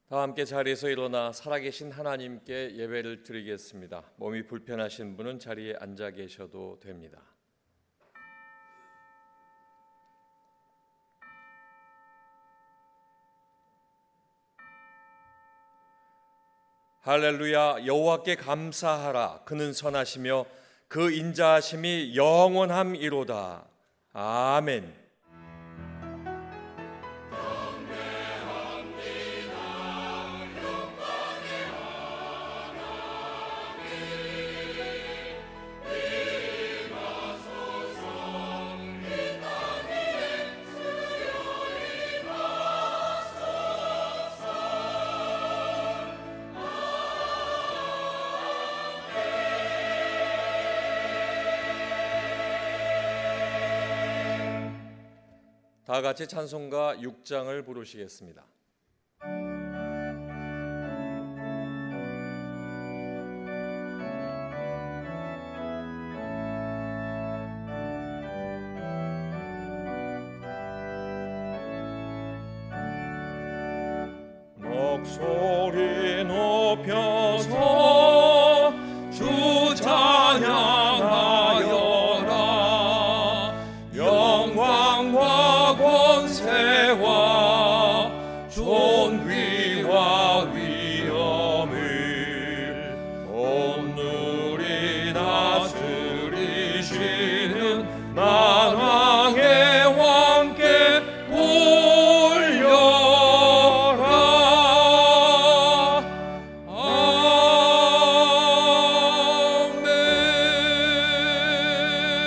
다 함께 자리에서 일어나 살아계신 하나님께 예배를 드리겠습니다. 몸이 불편하신 분은 자리에 앉아 계셔도 됩니다. 할렐루야. 여호와께 감사하라. 그는 선하시며 그 인자하심이 영원함이로다. 아멘. 다 같이 찬송가 6장을 부르시겠습니다. 목소리 높여서 주 찬양하여라. 영광과 권세와 존귀와 위엄을 온누리 다스리시는 만왕의 왕께 올려라.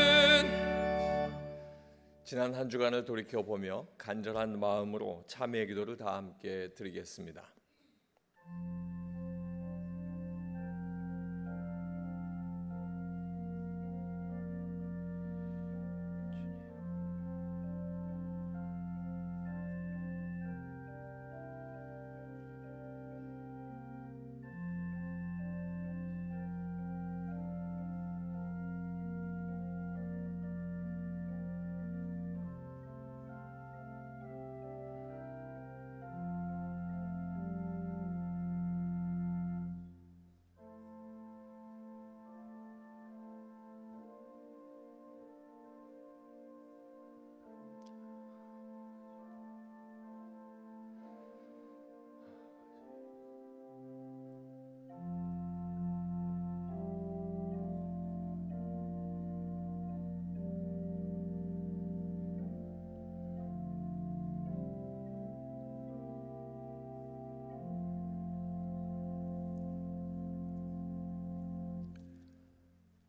아멘. 지난 한 주간을 돌이켜보며 간절한 마음으로 참회의 기도를 다 함께 드리겠습니다.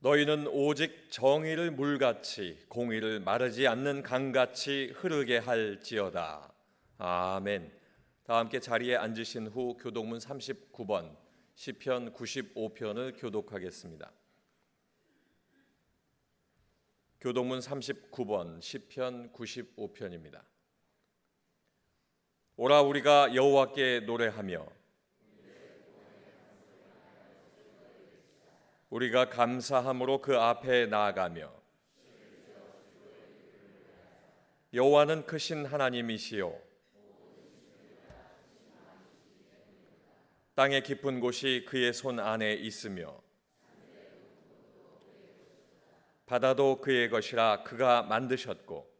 너희는 오직 정의를 물같이 공의를 마르지 않는 강같이 흐르게 할지어다. 아멘. 다 함께 자리에 앉으신 후 교독문 39번 시편 95편을 교독하겠습니다. 교독문 39번 시편 95편입니다. 오라 우리가 여호와께 노래하며 우리가 감사함으로 그 앞에 나아가며 여호와는 크신 하나님이시요 땅의 깊은 곳이 그의 손 안에 있으며 바다도 그의 것이라 그가 만드셨고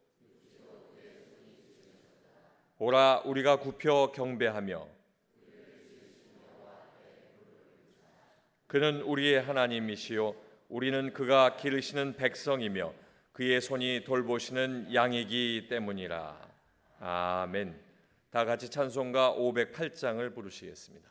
오라 우리가 굽혀 경배하며 그는 우리의 하나님이시요 우리는 그가 기르시는 백성이며 그의 손이 돌보시는 양이기 때문이라. 아멘. 다 같이 찬송가 508장을 부르시겠습니다.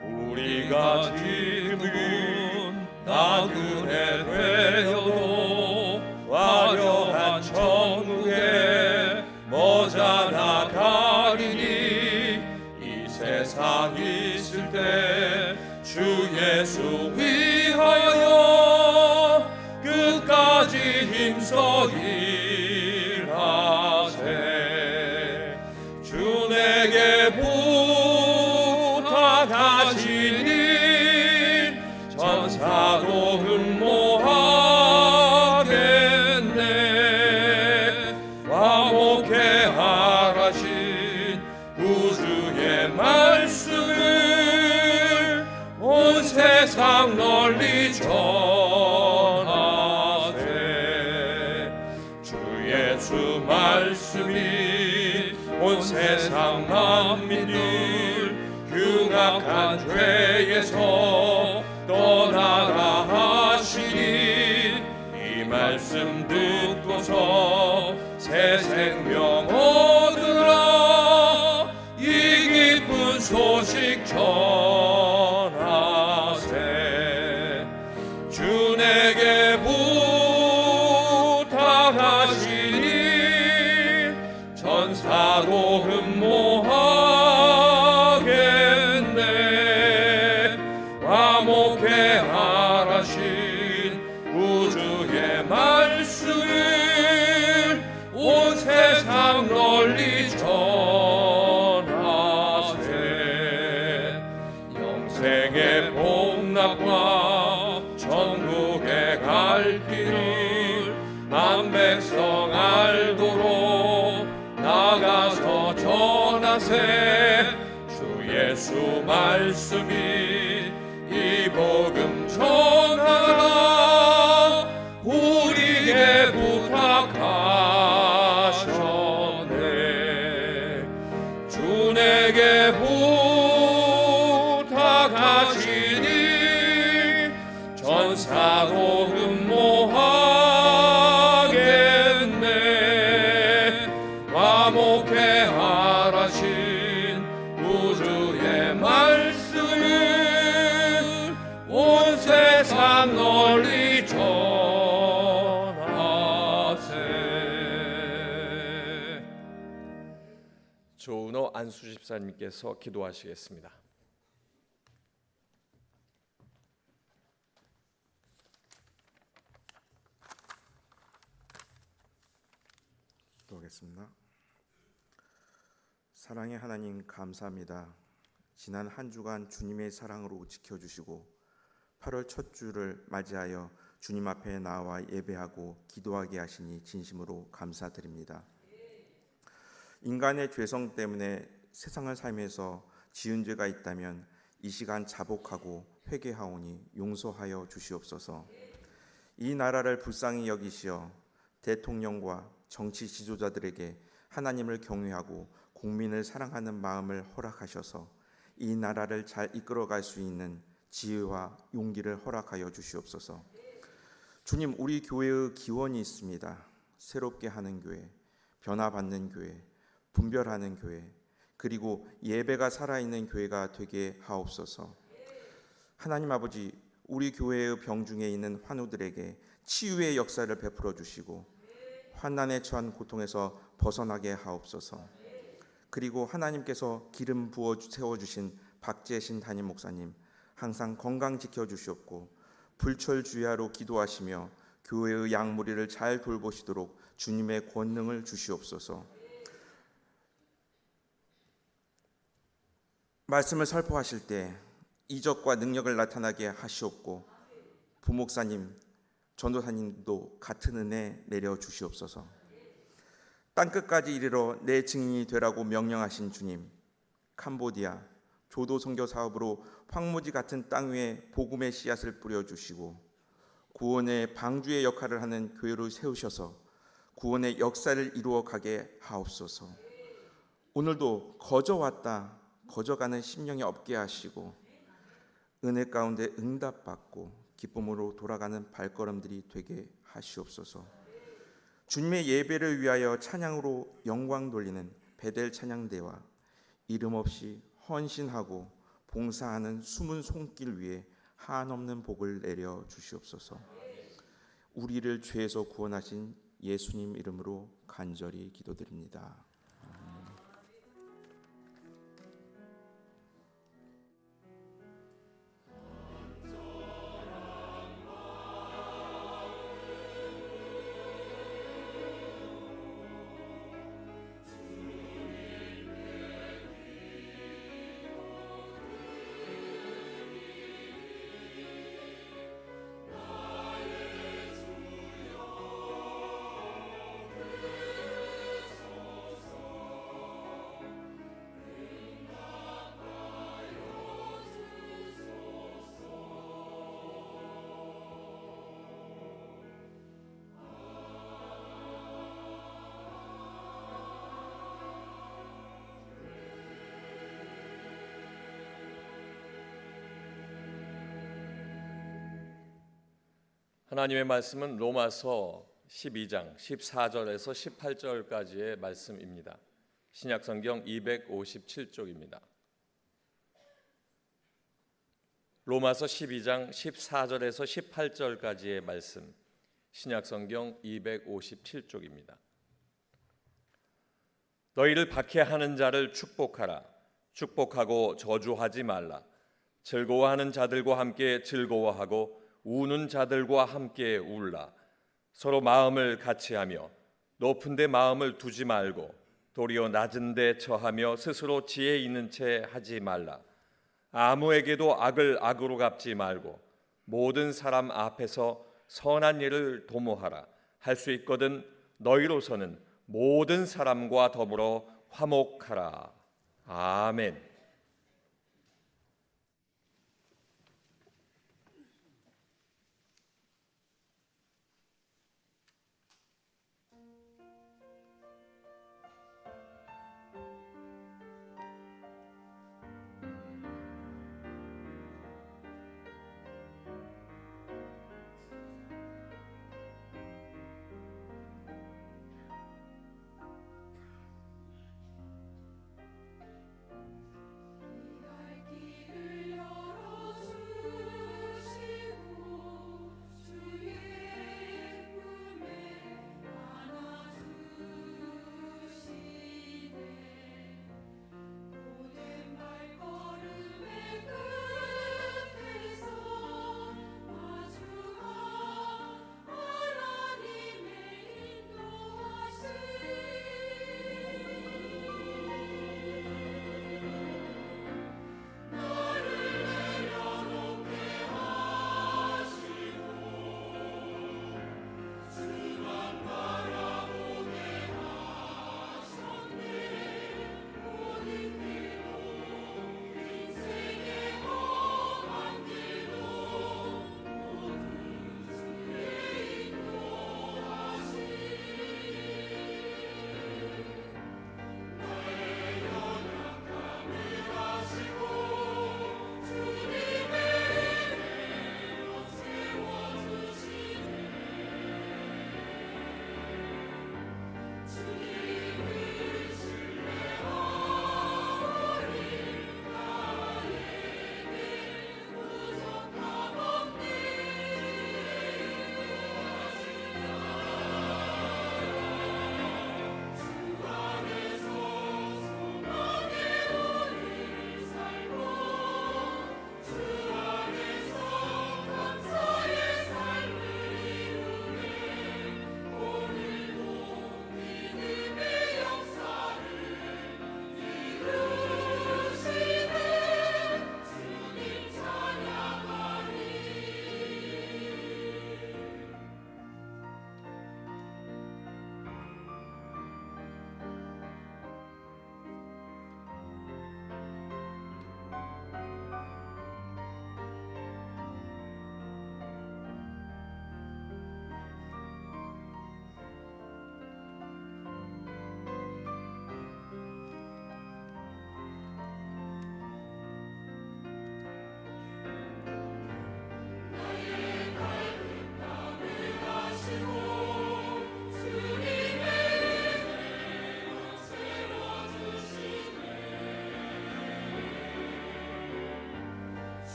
우리가 지금은 나그네 되어도 화려한 천국에 머자나 가리니 이 세상 있을 때 주 예수 위하여 끝까지 힘써 일하세. 주 내게 부탁하시니 세상 널리 전하세. 주 예수 말씀이 온 세상 만민을 흉악한 죄에서 떠나라 하시니, 이 말씀 듣고서 새 생명 얻으라. 이 기쁜 소식 전하세. 주 내게 부탁하시니 전사도 흠모하겠네. 화목해 하라신 구주의 말씀을 온 세상 널리 전하세. 영생의 복락과 천국에 갈 길을 만 백성 알도록 나가서 전하세. 주 예수 말씀이 이 복음 전하라. 우리에게 부탁하셨네. 주 내게 부탁하시니 전사도 흠모하겠네. 화목해 하라신 구주의 말씀을 온 세상 널리 전하세. 조은호 안수집사님께서 기도하시겠습니다. 기도하겠습니다. 사랑의 하나님, 감사합니다. 지난 한 주간 주님의 사랑으로 지켜주시고 8월 첫 주를 맞이하여 주님 앞에 나와 예배하고 기도하게 하시니 진심으로 감사드립니다. 인간의 죄성 때문에 세상을 살면서 지은 죄가 있다면 이 시간 자복하고 회개하오니 용서하여 주시옵소서. 이 나라를 불쌍히 여기시어 대통령과 정치 지도자들에게 하나님을 경외하고 국민을 사랑하는 마음을 허락하셔서 이 나라를 잘 이끌어갈 수 있는 지혜와 용기를 허락하여 주시옵소서. 주님, 우리 교회의 기원이 있습니다. 새롭게 하는 교회, 변화받는 교회, 분별하는 교회, 그리고 예배가 살아있는 교회가 되게 하옵소서. 하나님 아버지, 우리 교회의 병중에 있는 환우들에게 치유의 역사를 베풀어 주시고 환난에 처한 고통에서 벗어나게 하옵소서. 그리고 하나님께서 기름 부어 세워주신 박재신 담임 목사님 항상 건강 지켜주시옵고 불철주야로 기도하시며 교회의 양무리를 잘 돌보시도록 주님의 권능을 주시옵소서. 말씀을 설포하실 때 이적과 능력을 나타나게 하시옵고 부목사님, 전도사님도 같은 은혜 내려 주시옵소서. 땅끝까지 이르러 내 증인이 되라고 명령하신 주님, 캄보디아 조도 선교 사업으로 황무지 같은 땅 위에 복음의 씨앗을 뿌려주시고 구원의 방주의 역할을 하는 교회로 세우셔서 구원의 역사를 이루어 가게 하옵소서. 오늘도 거저왔다 거저가는 심령이 없게 하시고 은혜 가운데 응답받고 기쁨으로 돌아가는 발걸음들이 되게 하시옵소서. 주님의 예배를 위하여 찬양으로 영광 돌리는 베델 찬양대와 이름 없이 헌신하고 봉사하는 숨은 손길 위에 한없는 복을 내려 주시옵소서. 우리를 죄에서 구원하신 예수님 이름으로 간절히 기도드립니다. 하나님의 말씀은 로마서 12장 14절에서 18절까지의 말씀입니다. 신약성경 257쪽입니다. 로마서 12장 14절에서 18절까지의 말씀, 신약성경 257쪽입니다. 너희를 박해하는 자를 축복하라. 축복하고 저주하지 말라. 즐거워하는 자들과 함께 즐거워하고 우는 자들과 함께 울라. 서로 마음을 같이하며 높은 데 마음을 두지 말고 도리어 낮은 데 처하며 스스로 지혜 있는 채 하지 말라. 아무에게도 악을 악으로 갚지 말고 모든 사람 앞에서 선한 일을 도모하라. 할 수 있거든 너희로서는 모든 사람과 더불어 화목하라. 아멘.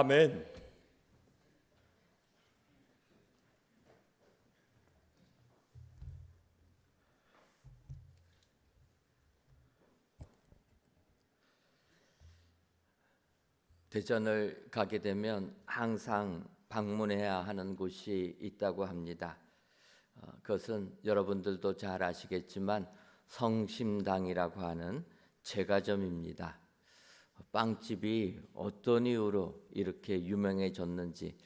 아멘. 대전을 가게 되면 항상 방문해야 하는 곳이 있다고 합니다. 그것은 여러분들도 잘 아시겠지만 성심당이라고 하는 제과점입니다. 빵집이 어떤 이유로 이렇게 유명해졌는지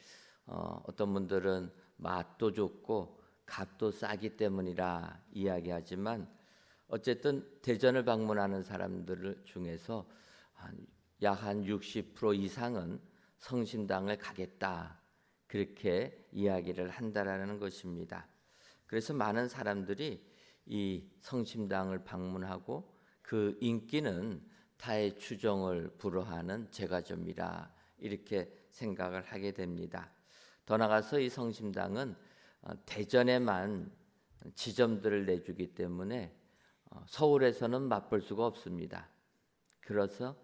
어떤 분들은 맛도 좋고 값도 싸기 때문이라 이야기하지만 어쨌든 대전을 방문하는 사람들 중에서 약 한 60% 이상은 성심당을 가겠다 그렇게 이야기를 한다라는 것입니다. 그래서 많은 사람들이 이 성심당을 방문하고 그 인기는 타의 추종을 불허하는 제과점이라 이렇게 생각을 하게 됩니다. 더 나아가서 이 성심당은 대전에만 지점들을 내주기 때문에 서울에서는 맛볼 수가 없습니다. 그래서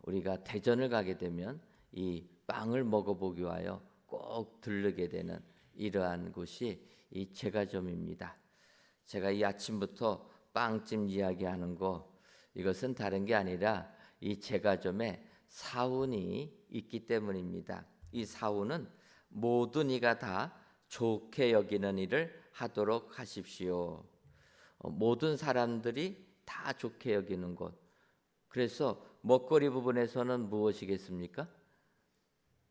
우리가 대전을 가게 되면 이 빵을 먹어보기 위하여 꼭 들르게 되는 이러한 곳이 이 제과점입니다. 제가 이 아침부터 빵집 이야기하는 거 이것은 다른 게 아니라 이 제과점에 사훈이 있기 때문입니다. 이 사훈은 모든 이가 다 좋게 여기는 일을 하도록 하십시오. 모든 사람들이 다 좋게 여기는 곳. 그래서 먹거리 부분에서는 무엇이겠습니까?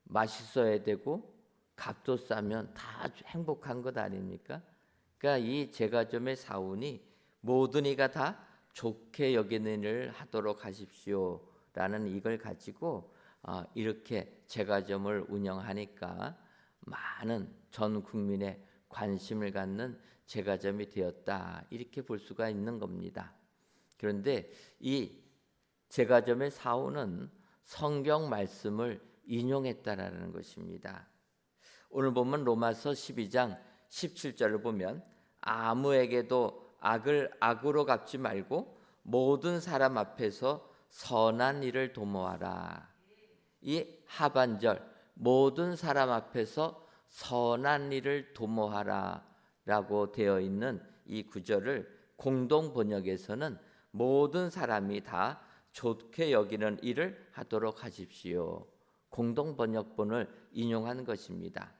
맛있어야 되고 값도 싸면 다 행복한 것 아닙니까? 그러니까 이 제과점의 사훈이 모든 이가 다 좋게 여기는 일을 하도록 하십시오라는 이걸 가지고 이렇게 제과점을 운영하니까 많은 전 국민의 관심을 갖는 제과점이 되었다 이렇게 볼 수가 있는 겁니다. 그런데 이 제과점의 사훈은 성경 말씀을 인용했다라는 것입니다. 오늘 보면 로마서 12장 17절을 보면 아무에게도 악을 악으로 갚지 말고 모든 사람 앞에서 선한 일을 도모하라. 이 하반절 모든 사람 앞에서 선한 일을 도모하라 라고 되어 있는 이 구절을 공동 번역에서는 모든 사람이 다 좋게 여기는 일을 하도록 하십시오. 공동 번역본을 인용한 것입니다.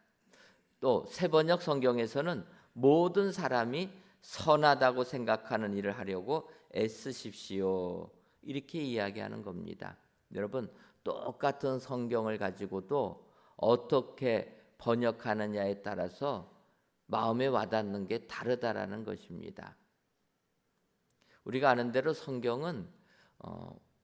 또 새번역 성경에서는 모든 사람이 선하다고 생각하는 일을 하려고 애쓰십시오. 이렇게 이야기하는 겁니다. 여러분, 똑같은 성경을 가지고도 어떻게 번역하느냐에 따라서 마음에 와닿는 게 다르다라는 것입니다. 우리가 아는 대로 성경은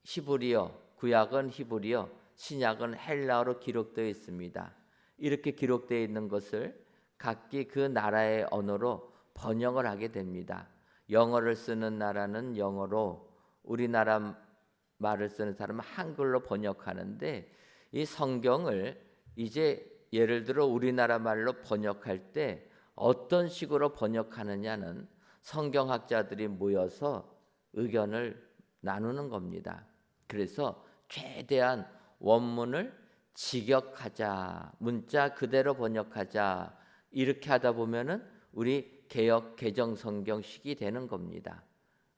히브리어, 구약은 히브리어, 신약은 헬라어로 기록되어 있습니다. 이렇게 기록되어 있는 것을 각기 그 나라의 언어로 번역을 하게 됩니다. 영어를 쓰는 나라는 영어로, 우리나라 말을 쓰는 사람은 한글로 번역하는데 이 성경을 이제 예를 들어 우리나라 말로 번역할 때 어떤 식으로 번역하느냐는 성경학자들이 모여서 의견을 나누는 겁니다. 그래서 최대한 원문을 직역하자, 문자 그대로 번역하자 이렇게 하다 보면은 우리 개역 개정 성경식이 되는 겁니다.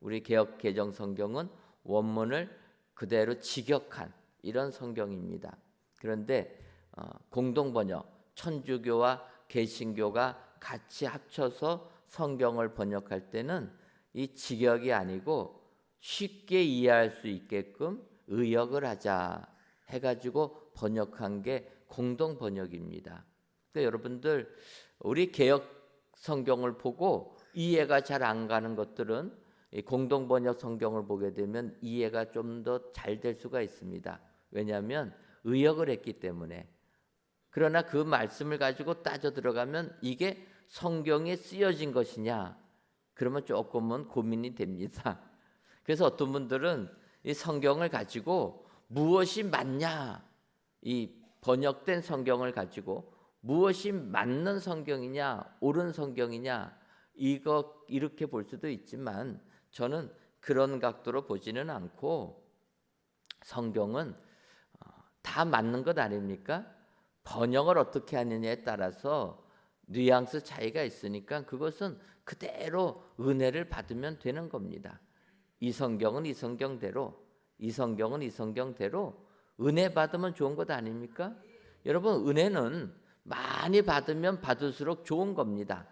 우리 개역 개정 성경은 원문을 그대로 직역한 이런 성경입니다. 그런데 공동 번역, 천주교와 개신교가 같이 합쳐서 성경을 번역할 때는 이 직역이 아니고 쉽게 이해할 수 있게끔 의역을 하자 해가지고 번역한 게 공동 번역입니다. 그러니까 여러분들 우리 개역 성경을 보고 이해가 잘 안 가는 것들은 이 공동 번역 성경을 보게 되면 이해가 좀 더 잘 될 수가 있습니다. 왜냐하면 의역을 했기 때문에. 그러나 그 말씀을 가지고 따져 들어가면 이게 성경에 쓰여진 것이냐? 그러면 조금은 고민이 됩니다. 그래서 어떤 분들은 이 성경을 가지고 무엇이 맞냐, 이 번역된 성경을 가지고 무엇이 맞는 성경이냐, 옳은 성경이냐, 이거 이렇게 볼 수도 있지만 저는 그런 각도로 보지는 않고 성경은 다 맞는 것 아닙니까? 번역을 어떻게 하느냐에 따라서 뉘앙스 차이가 있으니까 그것은 그대로 은혜를 받으면 되는 겁니다. 이 성경은 이 성경대로, 이 성경은 이 성경대로 은혜 받으면 좋은 것 아닙니까? 여러분, 은혜는 많이 받으면 받을수록 좋은 겁니다.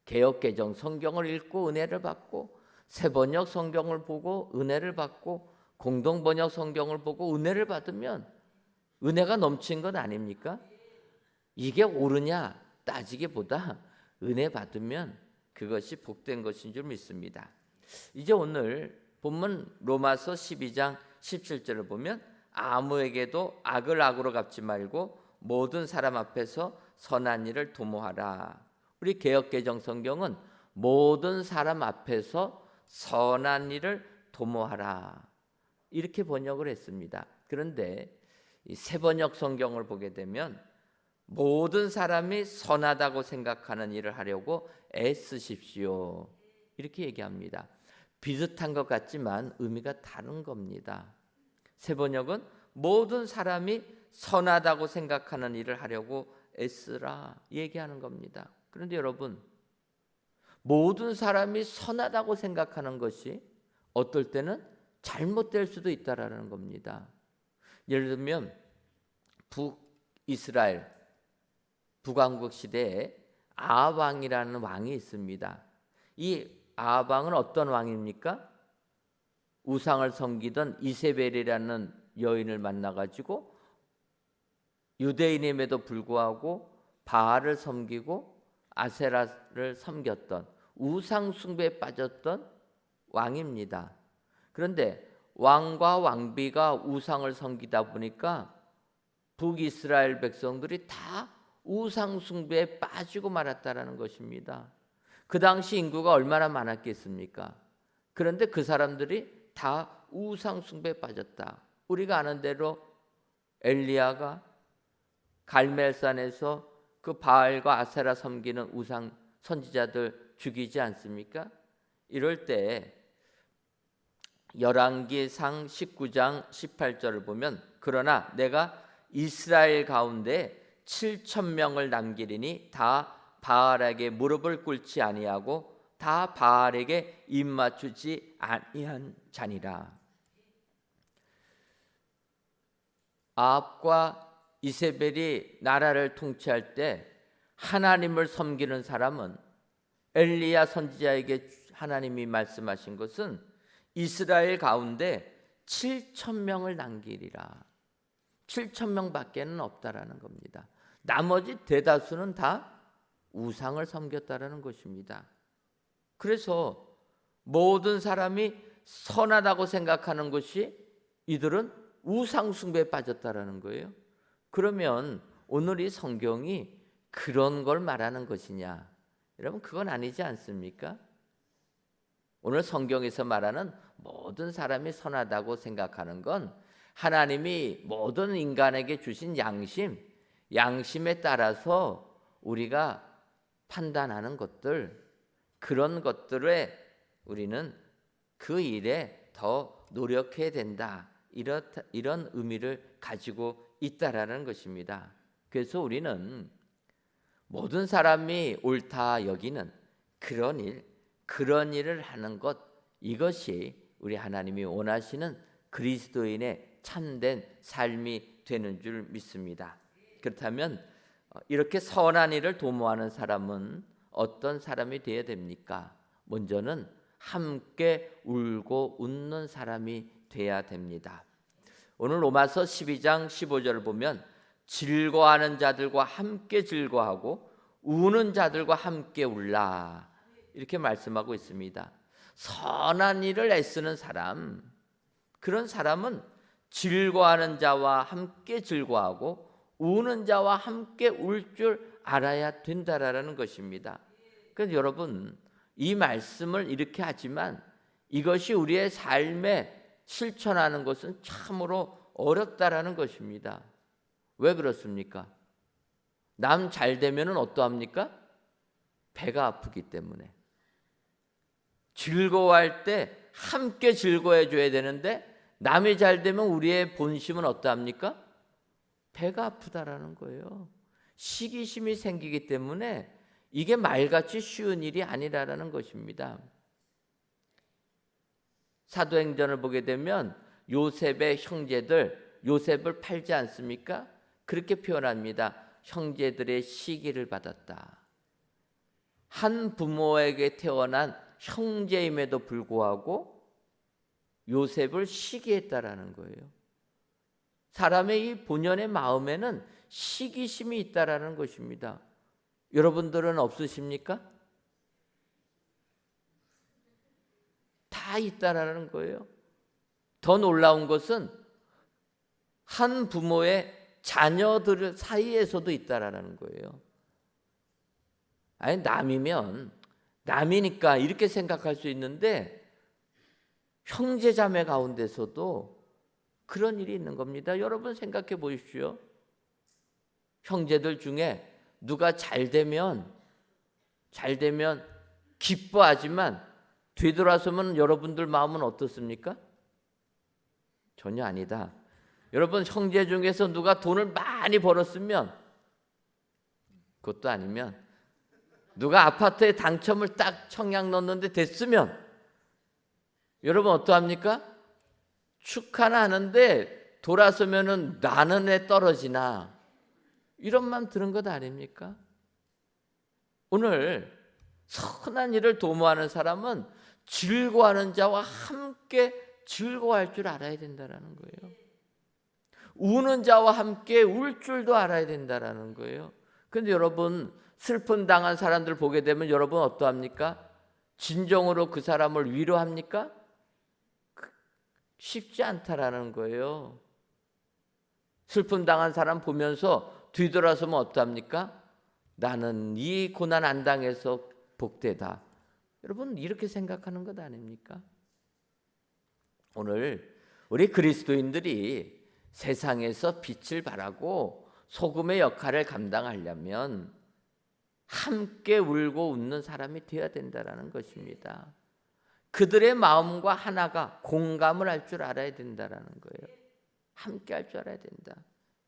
개역개정 성경을 읽고 은혜를 받고, 새번역 성경을 보고 은혜를 받고, 공동번역 성경을 보고 은혜를 받으면 은혜가 넘친 것 아닙니까? 이게 옳으냐 따지기보다 은혜 받으면 그것이 복된 것인 줄 믿습니다. 이제 오늘 본문 로마서 12장 17절을 보면 아무에게도 악을 악으로 갚지 말고 모든 사람 앞에서 선한 일을 도모하라. 우리 개역개정 성경은 모든 사람 앞에서 선한 일을 도모하라 이렇게 번역을 했습니다. 그런데 이 새번역 성경을 보게 되면 모든 사람이 선하다고 생각하는 일을 하려고 애쓰십시오 이렇게 얘기합니다. 비슷한 것 같지만 의미가 다른 겁니다. 새번역은 모든 사람이 선하다고 생각하는 일을 하려고 애쓰라 얘기하는 겁니다. 그런데 여러분, 모든 사람이 선하다고 생각하는 것이 어떨 때는 잘못될 수도 있다라는 겁니다. 예를 들면 북이스라엘 북왕국 시대에 아합왕이라는 왕이 있습니다. 이 아합왕은 어떤 왕입니까? 우상을 섬기던 이세벨이라는 여인을 만나가지고 유대인임에도 불구하고 바알을 섬기고 아세라를 섬겼던 우상 숭배에 빠졌던 왕입니다. 그런데 왕과 왕비가 우상을 섬기다 보니까 북이스라엘 백성들이 다 우상 숭배에 빠지고 말았다라는 것입니다. 그 당시 인구가 얼마나 많았겠습니까? 그런데 그 사람들이 다 우상 숭배에 빠졌다. 우리가 아는 대로 엘리야가 갈멜산에서 그 바알과 아세라 섬기는 우상 선지자들 죽이지 않습니까? 이럴 때 열왕기상 19장 18절을 보면 그러나 내가 이스라엘 가운데 7,000명을 남기리니 다 바알에게 무릎을 꿇지 아니하고 다 바알에게 입맞추지 아니한 자니라. 아합과 이세벨이 나라를 통치할 때 하나님을 섬기는 사람은 엘리야 선지자에게 하나님이 말씀하신 것은 이스라엘 가운데 7,000명을 남기리라. 7,000명밖에는 없다라는 겁니다. 나머지 대다수는 다 우상을 섬겼다라는 것입니다. 그래서 모든 사람이 선하다고 생각하는 것이 이들은 우상 숭배에 빠졌다라는 거예요. 그러면 오늘 이 성경이 그런 걸 말하는 것이냐? 여러분, 그건 아니지 않습니까? 오늘 성경에서 말하는 모든 사람이 선하다고 생각하는 건 하나님이 모든 인간에게 주신 양심에 따라서 우리가 판단하는 것들, 그런 것들에 우리는 그 일에 더 노력해야 된다. 이런 의미를 가지고 있다라는 것입니다. 그래서 우리는 모든 사람이 옳다 여기는 그런 일을 하는 것, 이것이 우리 하나님이 원하시는 그리스도인의 참된 삶이 되는 줄 믿습니다. 그렇다면 이렇게 선한 일을 도모하는 사람은 어떤 사람이 되어야 됩니까? 먼저는 함께 울고 웃는 사람이 돼야 됩니다. 오늘 로마서 12장 15절을 보면 즐거워하는 자들과 함께 즐거워하고 우는 자들과 함께 울라 이렇게 말씀하고 있습니다. 선한 일을 애쓰는 사람, 그런 사람은 즐거워하는 자와 함께 즐거워하고 우는 자와 함께 울 줄 알아야 된다라는 것입니다. 그래서 여러분, 이 말씀을 이렇게 하지만 이것이 우리의 삶에 실천하는 것은 참으로 어렵다라는 것입니다. 왜 그렇습니까? 남 잘 되면은 어떠합니까? 배가 아프기 때문에. 즐거워할 때 함께 즐거워해 줘야 되는데 남이 잘 되면 우리의 본심은 어떠합니까? 배가 아프다라는 거예요. 시기심이 생기기 때문에 이게 말같이 쉬운 일이 아니라는 것입니다. 사도행전을 보게 되면 요셉의 형제들, 요셉을 팔지 않습니까? 그렇게 표현합니다. 형제들의 시기를 받았다. 한 부모에게 태어난 형제임에도 불구하고 요셉을 시기했다라는 거예요. 사람의 이 본연의 마음에는 시기심이 있다라는 것입니다. 여러분들은 없으십니까? 다 있다라는 거예요. 더 놀라운 것은 한 부모의 자녀들 사이에서도 있다라는 거예요. 아니, 남이면 남이니까 이렇게 생각할 수 있는데 형제 자매 가운데서도 그런 일이 있는 겁니다. 여러분 생각해 보십시오. 형제들 중에 누가 잘 되면 기뻐하지만 되돌아서면 여러분들 마음은 어떻습니까? 전혀 아니다. 여러분 형제 중에서 누가 돈을 많이 벌었으면, 그것도 아니면 누가 아파트에 당첨을 딱 청약 넣었는데 됐으면 여러분 어떠합니까? 축하는 하는데 돌아서면은 나는 애 떨어지나, 이런 맘 드는 것 아닙니까? 오늘 선한 일을 도모하는 사람은 즐거워하는 자와 함께 즐거워할 줄 알아야 된다는 거예요. 우는 자와 함께 울 줄도 알아야 된다는 거예요. 그런데 여러분 슬픔 당한 사람들 보게 되면 여러분 어떠합니까? 진정으로 그 사람을 위로합니까? 쉽지 않다라는 거예요. 슬픔 당한 사람 보면서 뒤돌아서면 어떠합니까? 나는 이 고난 안 당해서 복되다. 여러분 이렇게 생각하는 것 아닙니까? 오늘 우리 그리스도인들이 세상에서 빛을 발하고 소금의 역할을 감당하려면 함께 울고 웃는 사람이 되어야 된다는 것입니다. 그들의 마음과 하나가 공감을 할 줄 알아야 된다는 거예요. 함께 할 줄 알아야 된다.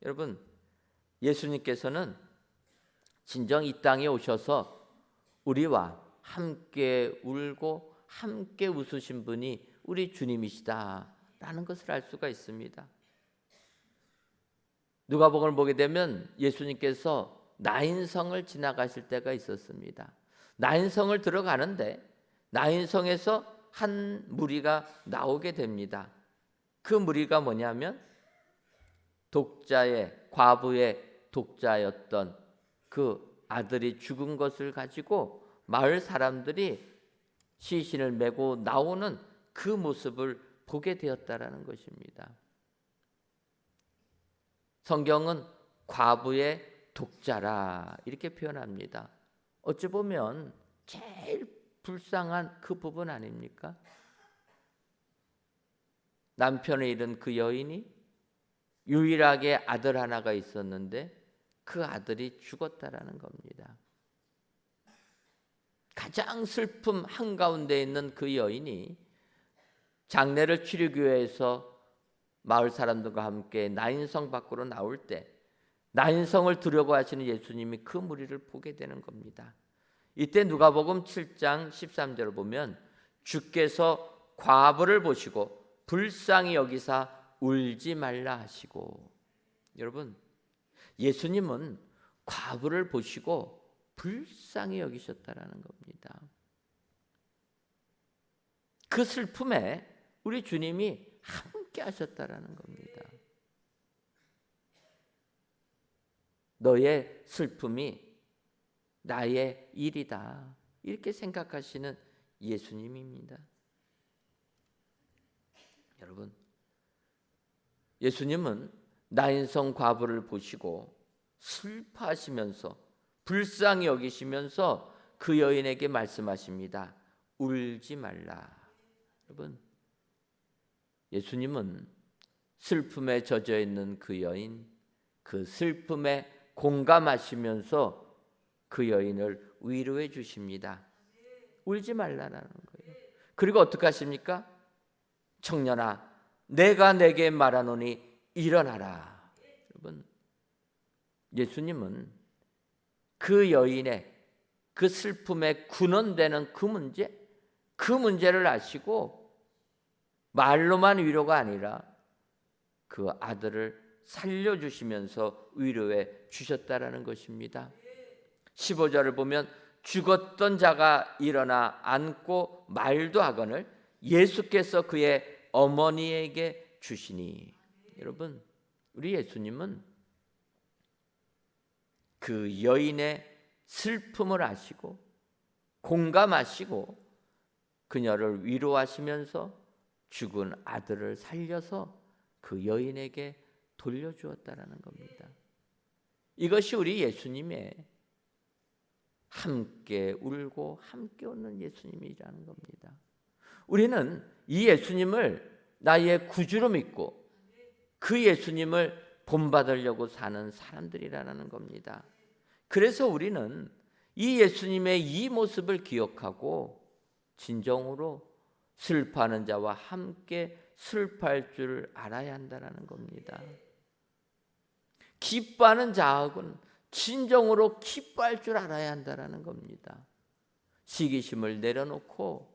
여러분 예수님께서는 진정 이 땅에 오셔서 우리와 함께 울고 함께 웃으신 분이 우리 주님이시다라는 것을 알 수가 있습니다. 누가복음을 보게 되면 예수님께서 나인성을 지나가실 때가 있었습니다. 나인성을 들어가는데 나인성에서 한 무리가 나오게 됩니다. 그 무리가 뭐냐면 과부의 독자였던 그 아들이 죽은 것을 가지고 마을 사람들이 시신을 메고 나오는 그 모습을 보게 되었다라는 것입니다. 성경은 과부의 독자라 이렇게 표현합니다. 어찌 보면 제일 불쌍한 그 부분 아닙니까? 남편을 잃은 그 여인이 유일하게 아들 하나가 있었는데 그 아들이 죽었다라는 겁니다. 가장 슬픔 한가운데 있는 그 여인이 장례를 치르기 위해서 마을 사람들과 함께 나인성 밖으로 나올 때 나인성을 두려고 하시는 예수님이 그 무리를 보게 되는 겁니다. 이때 누가복음 7장 13절을 보면 주께서 과부를 보시고 불쌍히 여기사 울지 말라 하시고, 여러분 예수님은 과부를 보시고 불쌍히 여기셨다라는 겁니다. 그 슬픔에 우리 주님이 함께 하셨다라는 겁니다. 너의 슬픔이 나의 일이다 이렇게 생각하시는 예수님입니다. 여러분 예수님은 나인성 과부를 보시고 슬퍼하시면서 불쌍히 여기시면서 그 여인에게 말씀하십니다. 울지 말라. 여러분 예수님은 슬픔에 젖어 있는 그 여인, 그 슬픔에 공감하시면서 그 여인을 위로해 주십니다. 울지 말라라는 거예요. 그리고 어떻게 하십니까? 청년아, 내가 내게 말하노니 일어나라. 여러분 예수님은 그 여인의 그 슬픔에 근원되는 그 문제를 아시고 말로만 위로가 아니라 그 아들을 살려주시면서 위로해 주셨다라는 것입니다. 15절을 보면 죽었던 자가 일어나 앉고 말도 하거늘 예수께서 그의 어머니에게 주시니. 여러분, 우리 예수님은 그 여인의 슬픔을 아시고 공감하시고 그녀를 위로하시면서 죽은 아들을 살려서 그 여인에게 돌려주었다라는 겁니다. 이것이 우리 예수님의 함께 울고 함께 웃는 예수님이라는 겁니다. 우리는 이 예수님을 나의 구주로 믿고 그 예수님을 본받으려고 사는 사람들이라는 겁니다. 그래서 우리는 이 예수님의 이 모습을 기억하고 진정으로 슬퍼하는 자와 함께 슬퍼할 줄 알아야 한다는 겁니다. 기뻐하는 자하고는 진정으로 기뻐할 줄 알아야 한다는 겁니다. 시기심을 내려놓고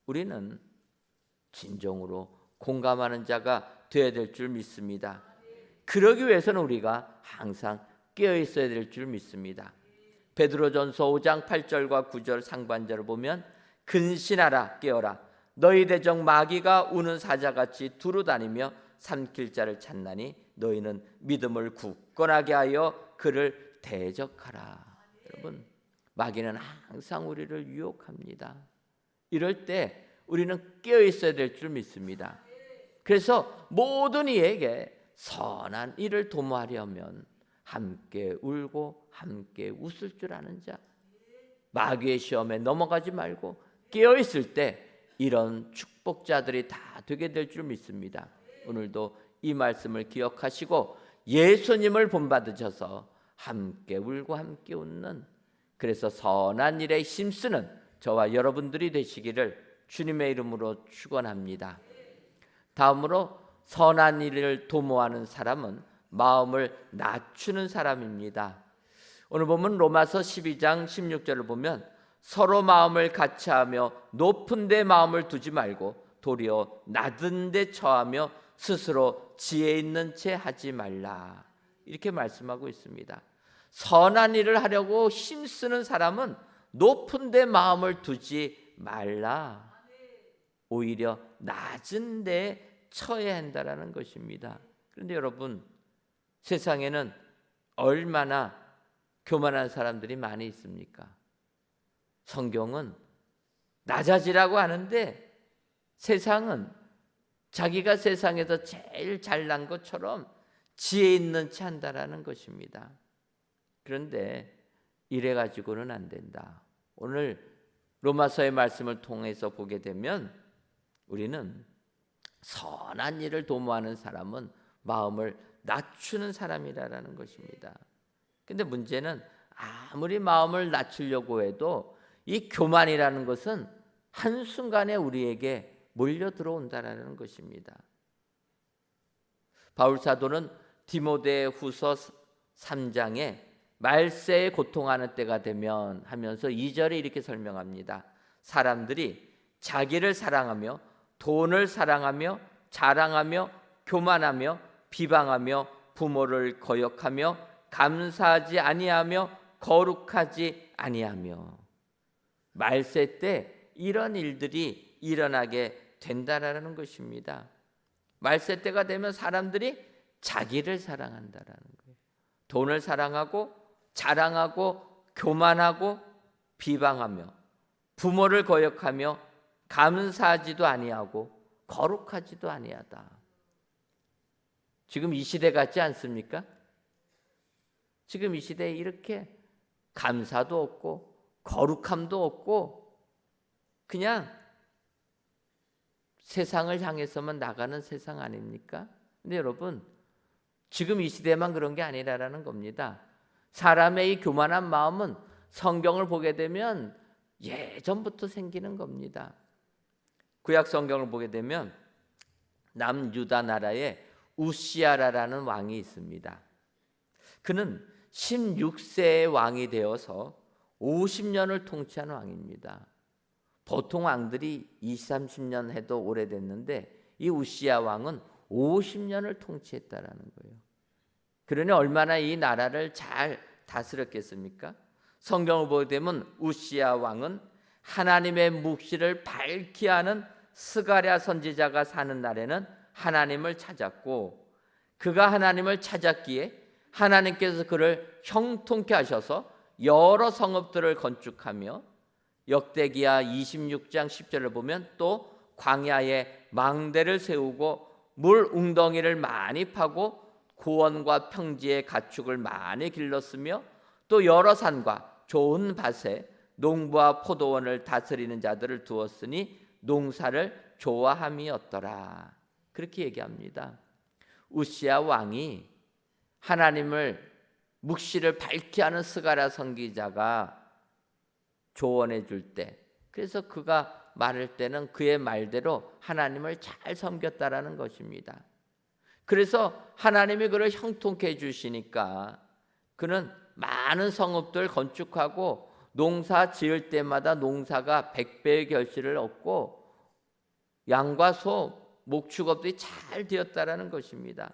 우리는 진정으로 공감하는 자가 되어야 될 줄 믿습니다. 그러기 위해서는 우리가 항상 깨어 있어야 될 줄 믿습니다. 베드로전서 5장 8절과 9절 상반절을 보면 근신하라 깨어라 너희 대적 마귀가 우는 사자같이 두루 다니며 삼킬 자를 찾나니 너희는 믿음을 굳건하게 하여 그를 대적하라. 여러분, 마귀는 항상 우리를 유혹합니다. 이럴 때 우리는 깨어 있어야 될 줄 믿습니다. 그래서 모든 이에게 선한 일을 도모하려면 함께 울고 함께 웃을 줄 아는 자, 마귀의 시험에 넘어가지 말고 깨어 있을 때 이런 축복자들이 다 되게 될 줄 믿습니다. 오늘도 이 말씀을 기억하시고 예수님을 본받으셔서 함께 울고 함께 웃는, 그래서 선한 일에 힘쓰는 저와 여러분들이 되시기를 주님의 이름으로 축원합니다. 다음으로 선한 일을 도모하는 사람은 마음을 낮추는 사람입니다. 오늘 보면 로마서 12장 16절을 보면 서로 마음을 같이하며 높은 데 마음을 두지 말고 도리어 낮은 데 처하며 스스로 지혜 있는 채 하지 말라. 이렇게 말씀하고 있습니다. 선한 일을 하려고 힘쓰는 사람은 높은 데 마음을 두지 말라. 오히려 낮은 데 처해야 한다는 것입니다. 그런데 여러분, 세상에는 얼마나 교만한 사람들이 많이 있습니까? 성경은 낮아지라고 하는데 세상은 자기가 세상에서 제일 잘난 것처럼 지혜 있는 채 한다라는 것입니다. 그런데 이래 가지고는 안 된다. 오늘 로마서의 말씀을 통해서 보게 되면 우리는 선한 일을 도모하는 사람은 마음을 낮추는 사람이라는 것입니다. 근데 문제는 아무리 마음을 낮추려고 해도 이 교만이라는 것은 한순간에 우리에게 몰려 들어온다라는 것입니다. 바울 사도는 디모데 후서 3장에 말세에 고통하는 때가 되면 하면서 2절에 이렇게 설명합니다. 사람들이 자기를 사랑하며 돈을 사랑하며 자랑하며 교만하며 비방하며 부모를 거역하며 감사하지 아니하며 거룩하지 아니하며. 말세 때 이런 일들이 일어나게 된다라는 것입니다. 말세 때가 되면 사람들이 자기를 사랑한다라는 거예요. 돈을 사랑하고 자랑하고 교만하고 비방하며 부모를 거역하며 감사하지도 아니하고 거룩하지도 아니하다. 지금 이 시대 같지 않습니까? 지금 이 시대에 이렇게 감사도 없고 거룩함도 없고 그냥 세상을 향해서만 나가는 세상 아닙니까? 근데 여러분, 지금 이 시대만 그런 게 아니라는 겁니다. 사람의 이 교만한 마음은 성경을 보게 되면 예전부터 생기는 겁니다. 구약 성경을 보게 되면 남유다 나라에 우시아라라는 왕이 있습니다. 그는 16세의 왕이 되어서 50년을 통치한 왕입니다. 보통 왕들이 20, 30년 해도 오래됐는데 이 우시야 왕은 50년을 통치했다라는 거예요. 그러니 얼마나 이 나라를 잘 다스렸겠습니까? 성경을 보게 되면 우시야 왕은 하나님의 묵시를 밝히 하는 스가랴 선지자가 사는 날에는 하나님을 찾았고, 그가 하나님을 찾았기에 하나님께서 그를 형통케 하셔서 여러 성읍들을 건축하며, 역대기야 26장 10절을 보면 또 광야에 망대를 세우고 물 웅덩이를 많이 파고 고원과 평지에 가축을 많이 길렀으며, 또 여러 산과 좋은 밭에 농부와 포도원을 다스리는 자들을 두었으니 농사를 좋아함이었더라. 그렇게 얘기합니다. 우시야 왕이 하나님을 묵시를 밝히 하는 스가랴 선지자가 조언해 줄 때, 그래서 그가 말할 때는 그의 말대로 하나님을 잘 섬겼다라는 것입니다. 그래서 하나님이 그를 형통케 해주시니까 그는 많은 성읍들 건축하고 농사 지을 때마다 농사가 100배의 결실을 얻고 양과 소, 목축업들이 잘 되었다라는 것입니다.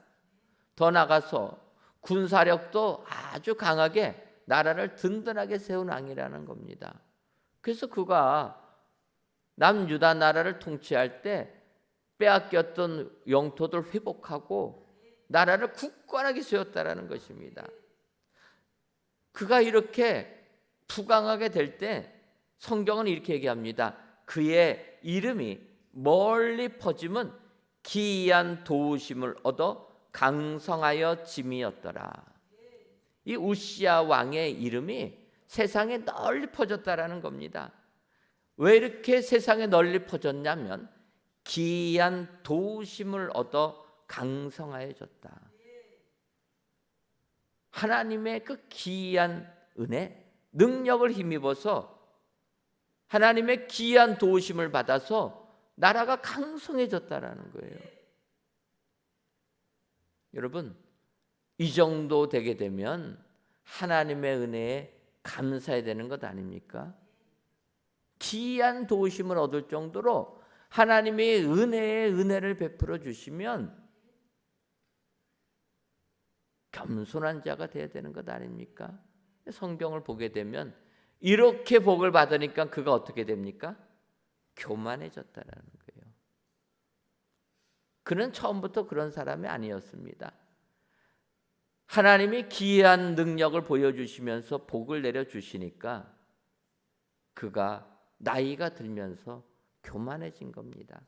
더 나가서 군사력도 아주 강하게 나라를 든든하게 세운 왕이라는 겁니다. 그래서 그가 남유다 나라를 통치할 때 빼앗겼던 영토들 회복하고 나라를 굳건하게 세웠다라는 것입니다. 그가 이렇게 부강하게 될 때 성경은 이렇게 얘기합니다. 그의 이름이 멀리 퍼짐은 기이한 도우심을 얻어 강성하여 짐이었더라. 이 우시야 왕의 이름이 세상에 널리 퍼졌다라는 겁니다. 왜 이렇게 세상에 널리 퍼졌냐면 기이한 도우심을 얻어 강성하여졌다. 하나님의 그 기이한 은혜, 능력을 힘입어서 하나님의 기이한 도우심을 받아서 나라가 강성해졌다라는 거예요. 여러분, 이 정도 되게 되면 하나님의 은혜에 감사해야 되는 것 아닙니까? 기이한 도우심을 얻을 정도로 하나님의 은혜를 베풀어 주시면 겸손한 자가 되어야 되는 것 아닙니까? 성경을 보게 되면 이렇게 복을 받으니까 그가 어떻게 됩니까? 교만해졌다라는 거예요. 그는 처음부터 그런 사람이 아니었습니다. 하나님이 기이한 능력을 보여주시면서 복을 내려주시니까 그가 나이가 들면서 교만해진 겁니다.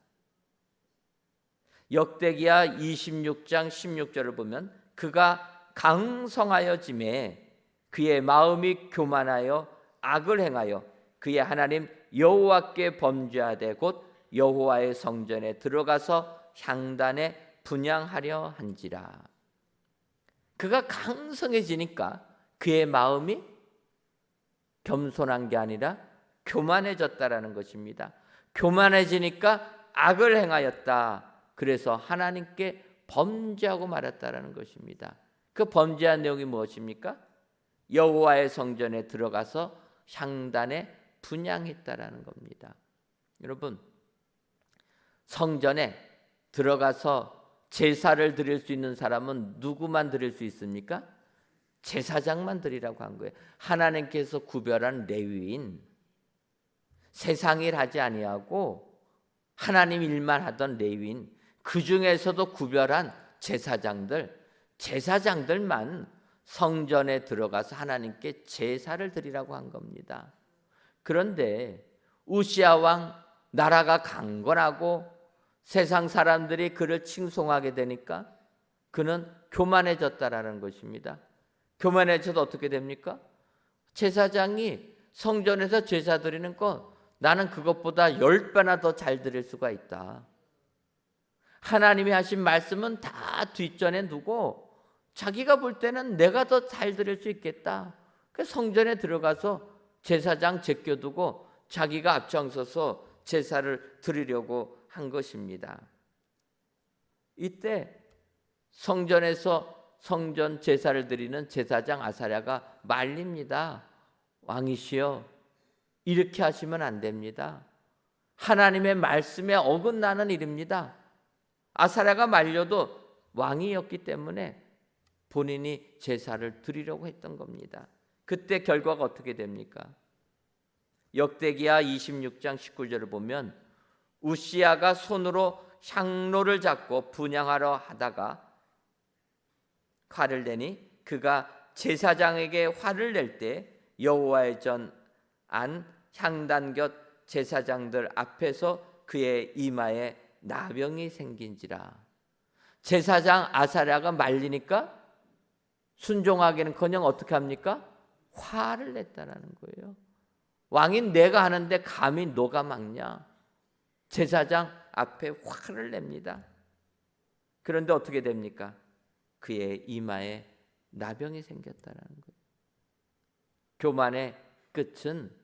역대기야 26장 16절을 보면 그가 강성하여짐에 그의 마음이 교만하여 악을 행하여 그의 하나님 여호와께 범죄하되 곧 여호와의 성전에 들어가서 향단에 분향하려 한지라. 그가 강성해지니까 그의 마음이 겸손한 게 아니라 교만해졌다라는 것입니다. 교만해지니까 악을 행하였다. 그래서 하나님께 범죄하고 말았다라는 것입니다. 그 범죄한 내용이 무엇입니까? 여호와의 성전에 들어가서 향단에 분향했다라는 겁니다. 여러분, 성전에 들어가서 제사를 드릴 수 있는 사람은 누구만 드릴 수 있습니까? 제사장만 드리라고 한 거예요. 하나님께서 구별한 레위인, 세상 일 하지 아니하고 하나님 일만 하던 레위인, 그 중에서도 구별한 제사장들만 성전에 들어가서 하나님께 제사를 드리라고 한 겁니다. 그런데 우시야 왕, 나라가 강건하고 세상 사람들이 그를 칭송하게 되니까 그는 교만해졌다라는 것입니다. 교만해져도 어떻게 됩니까? 제사장이 성전에서 제사 드리는 것, 나는 그것보다 10배나 더 잘 드릴 수가 있다. 하나님이 하신 말씀은 다 뒷전에 두고 자기가 볼 때는 내가 더 잘 드릴 수 있겠다. 그 성전에 들어가서 제사장 제껴두고 자기가 앞장서서 제사를 드리려고 한 것입니다. 이때 성전에서 성전 제사를 드리는 제사장 아사랴가 말립니다. 왕이시여, 이렇게 하시면 안 됩니다. 하나님의 말씀에 어긋나는 일입니다. 아사랴가 말려도 왕이었기 때문에 본인이 제사를 드리려고 했던 겁니다. 그때 결과가 어떻게 됩니까? 역대기야 26장 19절을 보면 우시야가 손으로 향로를 잡고 분향하려 하다가 화를 내니 그가 제사장에게 화를 낼 때 여호와의 전 안 향단 곁 제사장들 앞에서 그의 이마에 나병이 생긴지라. 제사장 아사랴가 말리니까 순종하기는커녕 어떻게 합니까? 화를 냈다라는 거예요. 왕인 내가 하는데 감히 너가 막냐? 제사장 앞에 화를 냅니다. 그런데 어떻게 됩니까? 그의 이마에 나병이 생겼다라는 거예요. 교만의 끝은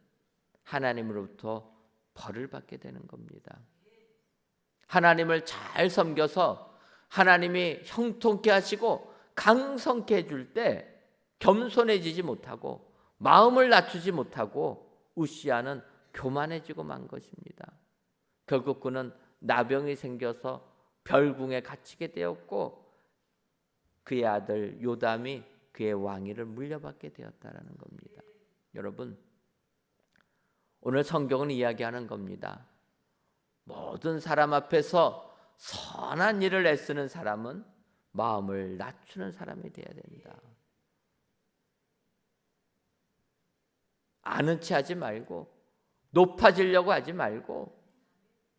하나님으로부터 벌을 받게 되는 겁니다. 하나님을 잘 섬겨서 하나님이 형통케 하시고 강성케 해줄 때 겸손해지지 못하고 마음을 낮추지 못하고 우시야는 교만해지고 만 것입니다. 결국 그는 나병이 생겨서 별궁에 갇히게 되었고 그의 아들 요담이 그의 왕위를 물려받게 되었다라는 겁니다. 여러분, 오늘 성경은 이야기하는 겁니다. 모든 사람 앞에서 선한 일을 애쓰는 사람은 마음을 낮추는 사람이 되어야 된다. 아는 체 하지 말고 높아지려고 하지 말고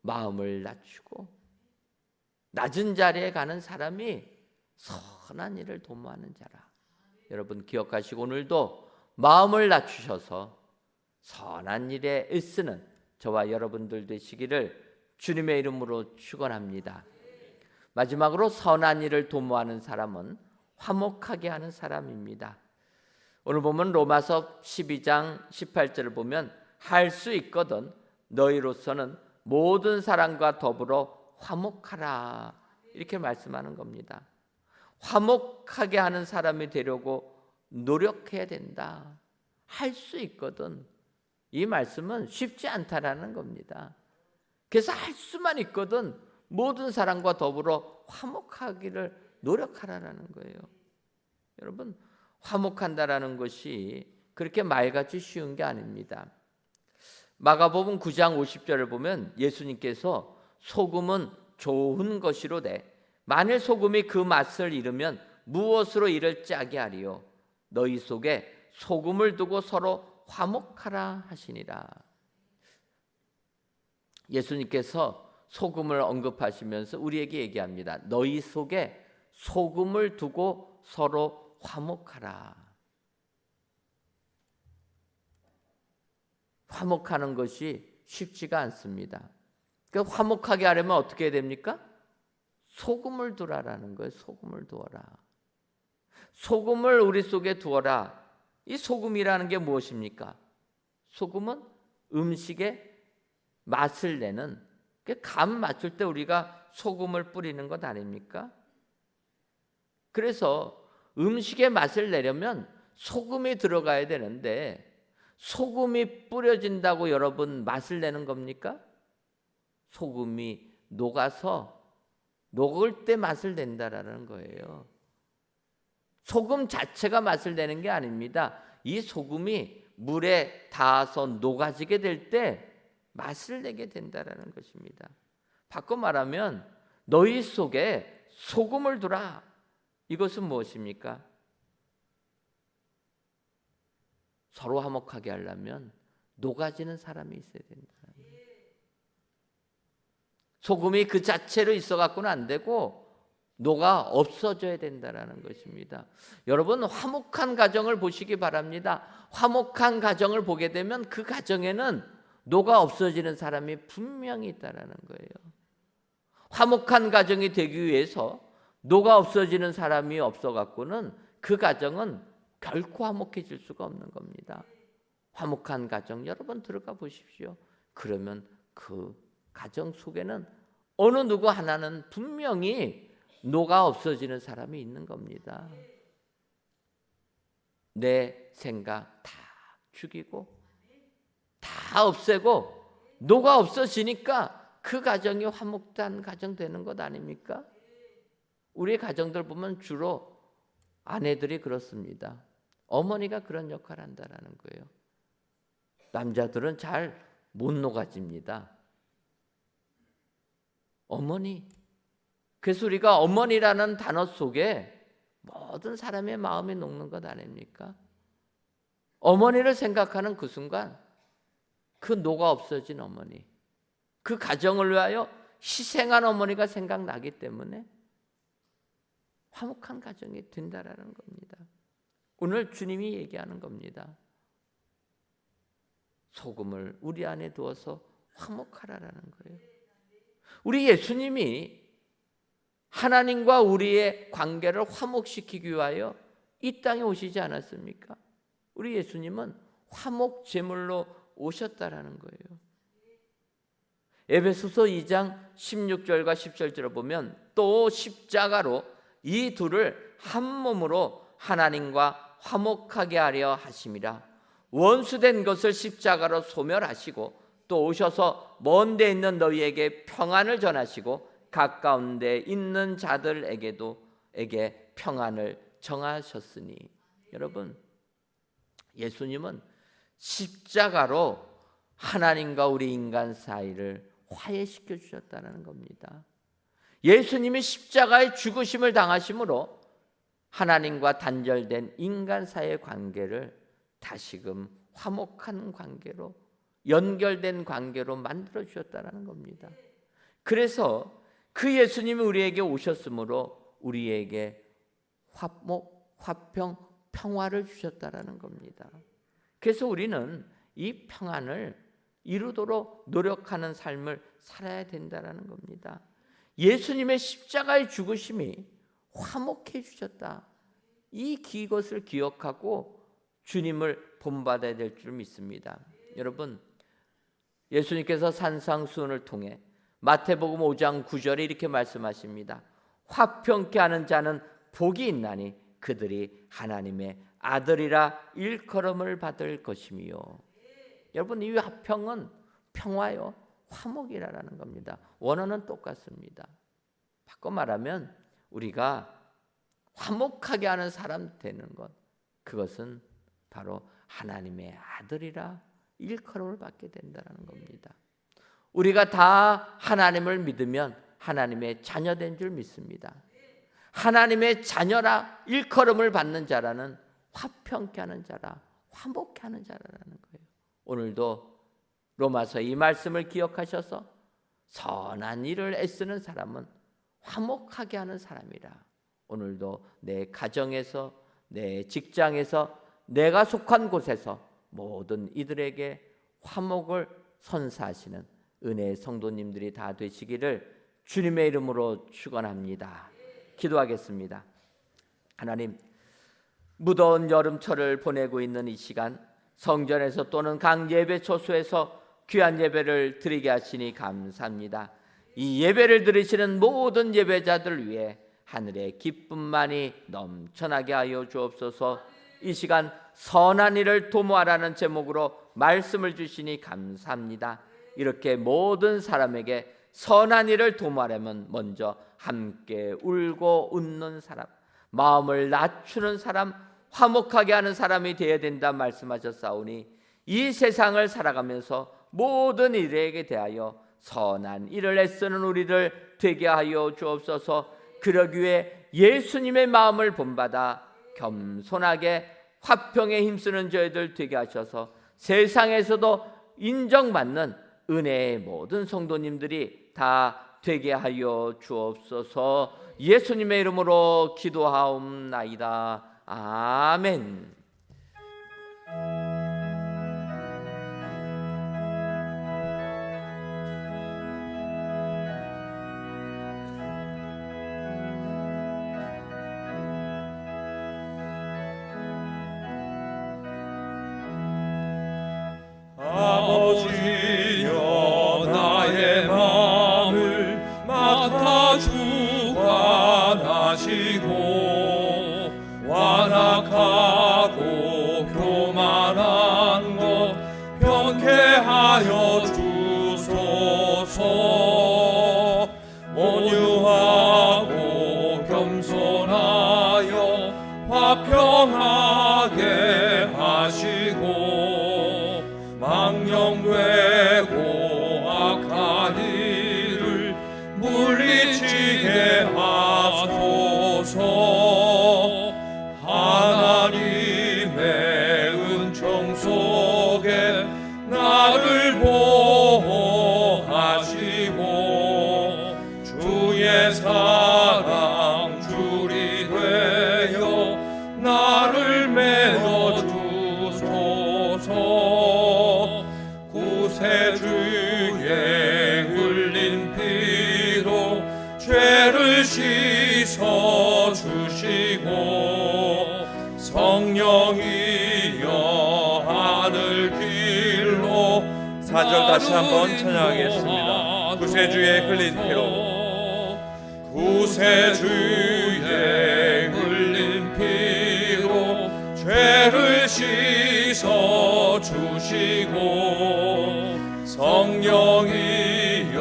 마음을 낮추고 낮은 자리에 가는 사람이 선한 일을 도모하는 자라. 여러분 기억하시고 오늘도 마음을 낮추셔서 선한 일에 애쓰는 저와 여러분들 되시기를 주님의 이름으로 축원합니다. 마지막으로 선한 일을 도모하는 사람은 화목하게 하는 사람입니다. 오늘 보면 로마서 12장 18절을 보면 할 수 있거든 너희로서는 모든 사람과 더불어 화목하라 이렇게 말씀하는 겁니다. 화목하게 하는 사람이 되려고 노력해야 된다. 할 수 있거든. 이 말씀은 쉽지 않다라는 겁니다. 그래서 할 수만 있거든 모든 사람과 더불어 화목하기를 노력하라는 거예요. 여러분 화목한다라는 것이 그렇게 말같이 쉬운 게 아닙니다. 마가복음 9장 50절을 보면 예수님께서 소금은 좋은 것이로되 만일 소금이 그 맛을 잃으면 무엇으로 이를 짜게 하리요? 너희 속에 소금을 두고 서로 화목하라 하시니라. 예수님께서 소금을 언급하시면서 우리에게 얘기합니다. 너희 속에 소금을 두고 서로 화목하라. 화목하는 것이 쉽지가 않습니다. 그러니까 화목하게 하려면 어떻게 해야 됩니까? 소금을 두라라는 거예요. 소금을 두어라. 소금을 우리 속에 두어라. 이 소금이라는 게 무엇입니까? 소금은 음식에 맛을 내는, 간 맞출 때 우리가 소금을 뿌리는 것 아닙니까? 그래서 음식에 맛을 내려면 소금이 들어가야 되는데 소금이 뿌려진다고 여러분 맛을 내는 겁니까? 소금이 녹아서 녹을 때 맛을 낸다라는 거예요. 소금 자체가 맛을 내는 게 아닙니다. 이 소금이 물에 닿아서 녹아지게 될 때 맛을 내게 된다라는 것입니다. 바꿔 말하면 너희 속에 소금을 두라. 이것은 무엇입니까? 서로 화목하게 하려면 녹아지는 사람이 있어야 된다. 소금이 그 자체로 있어 갖고는 안 되고 녹아 없어져야 된다라는 것입니다. 여러분 화목한 가정을 보시기 바랍니다. 화목한 가정을 보게 되면 그 가정에는 녹아 없어지는 사람이 분명히 있다라는 거예요. 화목한 가정이 되기 위해서 녹아 없어지는 사람이 없어 갖고는 그 가정은 결코 화목해질 수가 없는 겁니다. 화목한 가정 여러분 들어가 보십시오. 그러면 그 가정 속에는 어느 누구 하나는 분명히 노가 없어지는 사람이 있는 겁니다. 내 생각 다 죽이고 다 없애고 노가 없어지니까 그 가정이 화목한 가정 되는 것 아닙니까? 우리 가정들 보면 주로 아내들이 그렇습니다. 어머니가 그런 역할을 한다라는 거예요. 남자들은 잘 못 녹아집니다. 어머니. 그래서 우리가 어머니라는 단어 속에 모든 사람의 마음이 녹는 것 아닙니까? 어머니를 생각하는 그 순간 그 노가 없어진 어머니, 그 가정을 위하여 희생한 어머니가 생각나기 때문에 화목한 가정이 된다라는 겁니다. 오늘 주님이 얘기하는 겁니다. 소금을 우리 안에 두어서 화목하라라는 거예요. 우리 예수님이 하나님과 우리의 관계를 화목시키기 위하여 이 땅에 오시지 않았습니까? 우리 예수님은 화목 제물로 오셨다라는 거예요. 에베소서 2장 16절과 17절을 보면 또 십자가로 이 둘을 한 몸으로 하나님과 화목하게 하려 하심이라. 원수된 것을 십자가로 소멸하시고 또 오셔서 먼 데 있는 너희에게 평안을 전하시고 가까운 데 있는 자들에게도 평안을 정하셨으니. 여러분, 예수님은 십자가로 하나님과 우리 인간 사이를 화해시켜 주셨다는 겁니다. 예수님이 십자가의 죽으심을 당하심으로 하나님과 단절된 인간 사이의 관계를 다시금 화목한 관계로, 연결된 관계로 만들어 주셨다는 겁니다. 그래서 그 예수님이 우리에게 오셨으므로 우리에게 화목, 화평, 평화를 주셨다는 겁니다. 그래서 우리는 이 평안을 이루도록 노력하는 삶을 살아야 된다는 겁니다. 예수님의 십자가의 죽으심이 화목해 주셨다. 이것을 기억하고 주님을 본받아야 될 줄 믿습니다. 여러분, 예수님께서 산상수훈을 통해 마태복음 5장 9절에 이렇게 말씀하십니다. 화평케 하는 자는 복이 있나니 그들이 하나님의 아들이라 일컬음을 받을 것이며. 여러분, 이 화평은 평화요, 화목이라는 겁니다. 원어는 똑같습니다. 바꿔 말하면 우리가 화목하게 하는 사람 되는 것, 그것은 바로 하나님의 아들이라 일컬음을 받게 된다는 겁니다. 우리가 다 하나님을 믿으면 하나님의 자녀된 줄 믿습니다. 하나님의 자녀라 일컬음을 받는 자라는 화평케 하는 자라, 화목케 하는 자라는 거예요. 오늘도 로마서 이 말씀을 기억하셔서 선한 일을 애쓰는 사람은 화목하게 하는 사람이라. 오늘도 내 가정에서, 내 직장에서, 내가 속한 곳에서 모든 이들에게 화목을 선사하시는 은혜의 성도님들이 다 되시기를 주님의 이름으로 축원합니다. 기도하겠습니다. 하나님, 무더운 여름철을 보내고 있는 이 시간, 성전에서 또는 각 예배 초소에서 귀한 예배를 드리게 하시니 감사합니다. 이 예배를 들으시는 모든 예배자들 위해 하늘의 기쁨만이 넘쳐나게 하여 주옵소서. 이 시간 선한 일을 도모하라는 제목으로 말씀을 주시니 감사합니다. 이렇게 모든 사람에게 선한 일을 도모하려면 먼저 함께 울고 웃는 사람, 마음을 낮추는 사람, 화목하게 하는 사람이 되어야 된다 말씀하셨사오니 이 세상을 살아가면서 모든 일에게 대하여 선한 일을 애쓰는 우리들 되게 하여 주옵소서. 그러기 위해 예수님의 마음을 본받아 겸손하게 화평에 힘쓰는 저희들 되게 하셔서 세상에서도 인정받는 은혜의 모든 성도님들이 다 되게 하여 주옵소서. 예수님의 이름으로 기도하옵나이다. 아멘. 아버지여 나의 마음을 맡아 주관하소서. 함께 하여 주소서. 온유하고 겸손하여 화평하게 하시고 망령되고 악한 일을 물리치게 하소서. 하나님의 은총 속에 나를 보호하시고 주의 사랑 줄이 되어 나를 메워 주소서. 구세주의 흘린 피로 죄를 씻어 주시고 성령이여 하늘 길로 4절 다시 한번 찬양하겠습니다. 구세주의 흘린 피로 구세주의 흘린 피로 죄를 씻어 주시고 성령이여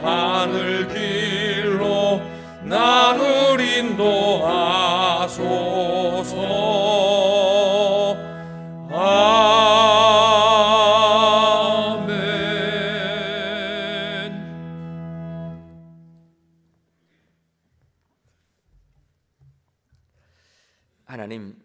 하늘 길로 나를 인도하소서. 하나님,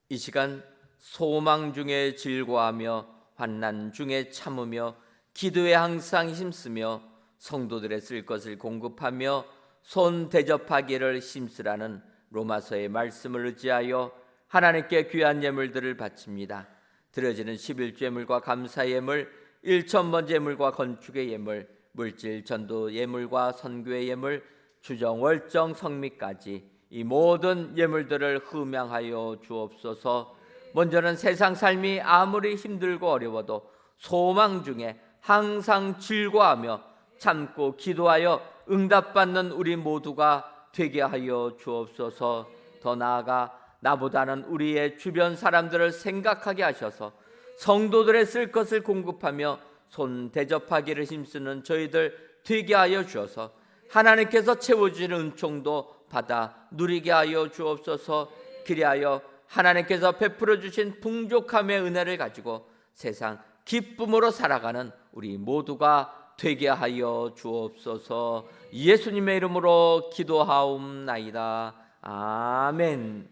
이 시간 소망 중에 즐거워하며 환난 중에 참으며 기도에 항상 힘쓰며 성도들의 쓸 것을 공급하며 손 대접하기를 힘쓰라는 로마서의 말씀을 의지하여 하나님께 귀한 예물들을 바칩니다. 드려지는 11주 예물과 감사 예물, 1천번 예물과 건축의 예물, 물질 전도 예물과 선교의 예물, 주정 월정 성미까지 이 모든 예물들을 흠양하여 주옵소서. 먼저는 세상 삶이 아무리 힘들고 어려워도 소망 중에 항상 즐거워하며 참고 기도하여 응답받는 우리 모두가 되게 하여 주옵소서. 더 나아가 나보다는 우리의 주변 사람들을 생각하게 하셔서 성도들의 쓸 것을 공급하며 손 대접하기를 힘쓰는 저희들 되게 하여 주어서 하나님께서 채워주시는 은총도 받아 누리게 하여 주옵소서. 그리하여 하나님께서 베풀어 주신 풍족함의 은혜를 가지고 세상 기쁨으로 살아가는 우리 모두가 되게 하여 주옵소서. 예수님의 이름으로 기도하옵나이다. 아멘.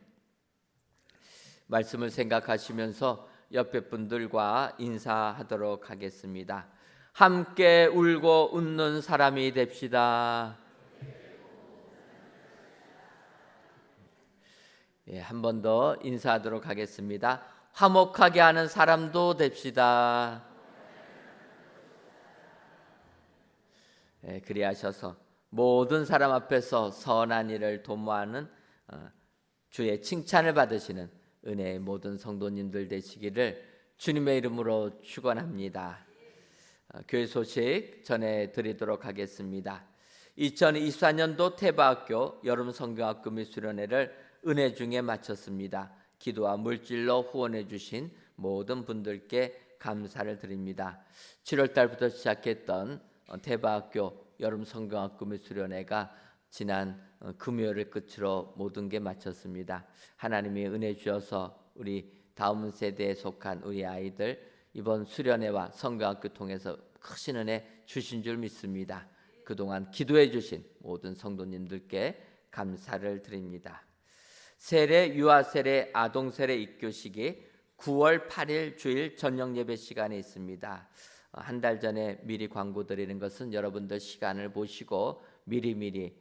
말씀을 생각하시면서 옆에 분들과 인사하도록 하겠습니다. 함께 울고 웃는 사람이 됩시다. 한 번 더 인사하도록 하겠습니다. 화목하게 하는 사람도 됩시다. 그리하셔서 모든 사람 앞에서 선한 일을 도모하는 주의 칭찬을 받으시는 은혜의 모든 성도님들 되시기를 주님의 이름으로 축원합니다. 교회 소식 전해드리도록 하겠습니다. 2024년도 태바학교 여름 성경학교 및 수련회를 은혜 중에 마쳤습니다. 기도와 물질로 후원해 주신 모든 분들께 감사를 드립니다. 7월 달부터 시작했던 태바학교 여름 성경학교 및 수련회가 지난 금요일을 끝으로 모든 게 마쳤습니다. 하나님이 은혜 주셔서 우리 다음 세대에 속한 우리 아이들 이번 수련회와 성경학교 통해서 크신 은혜 주신 줄 믿습니다. 그동안 기도해 주신 모든 성도님들께 감사를 드립니다. 세례, 유아세례, 아동세례 입교식이 9월 8일 주일 저녁 예배 시간에 있습니다. 한 달 전에 미리 광고 드리는 것은 여러분들 시간을 보시고 미리미리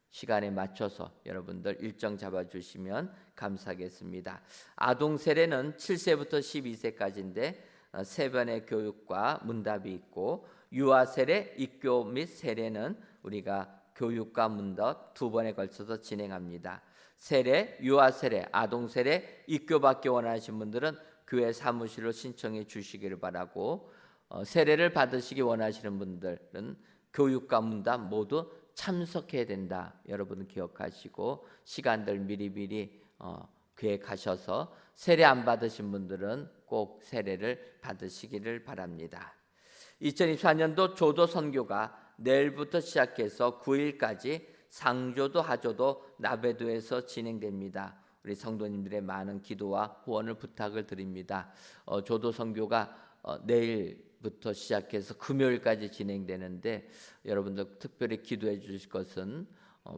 시간에 맞춰서 여러분들 일정 잡아주시면 감사하겠습니다. 아동세례는 7세부터 12세까지인데 3번의 교육과 문답이 있고 유아세례, 입교 및 세례는 우리가 교육과 문답 2번에 걸쳐서 진행합니다. 세례, 유아세례, 아동세례, 입교받기 원하시는 분들은 교회 사무실로 신청해 주시기를 바라고 세례를 받으시기 원하시는 분들은 교육과 문답 모두 참석해야 된다. 여러분 기억하시고 시간들 미리미리 계획하셔서 세례 안 받으신 분들은 꼭 꼭 세례를 받으시기를 바랍니다. 2024년도 조도 선교가 내일부터 시작해서 9일까지 상조도 하조도 나베도에서 진행됩니다. 우리 성도님들의 많은 기도와 후원을 부탁을 드립니다. 조도 선교가 내일부터 시작해서 금요일까지 진행되는데 여러분들 특별히 기도해 주실 것은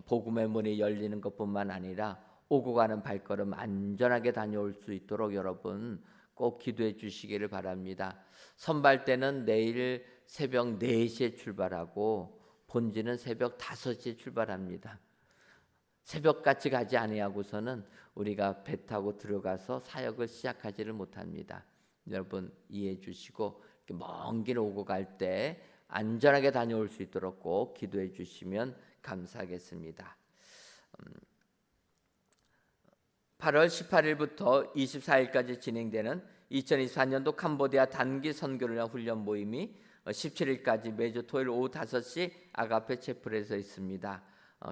복음의 문이 열리는 것뿐만 아니라 오고 가는 발걸음 안전하게 다녀올 수 있도록 여러분 꼭 기도해 주시기를 바랍니다. 선발대는 내일 새벽 4시에 출발하고 본지는 새벽 5시에 출발합니다. 새벽같이 가지 아니하고서는 우리가 배 타고 들어가서 사역을 시작하지를 못합니다. 여러분 이해해 주시고 먼 길 오고 갈 때 안전하게 다녀올 수 있도록 꼭 기도해 주시면 감사하겠습니다. 8월 18일부터 24일까지 진행되는 2024년도 캄보디아 단기 선교를 위한 훈련 모임이 17일까지 매주 토요일 오후 5시 아가페 채플에서 있습니다.